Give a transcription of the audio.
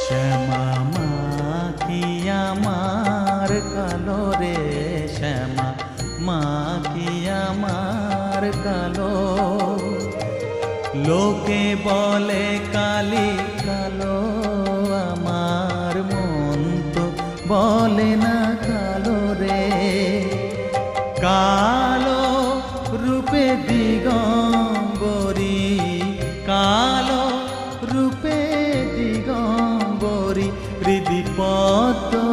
শ্যামা মা কি আমার কালো রে, শ্যামা মা কি আমার কালো। লোকে বলে কালি কালো, আমার মন তো বলে না কালো রে। কালো রূপে দিগম্বরী, কালো রূপে দিগম্বরী, হৃদি পদ্ম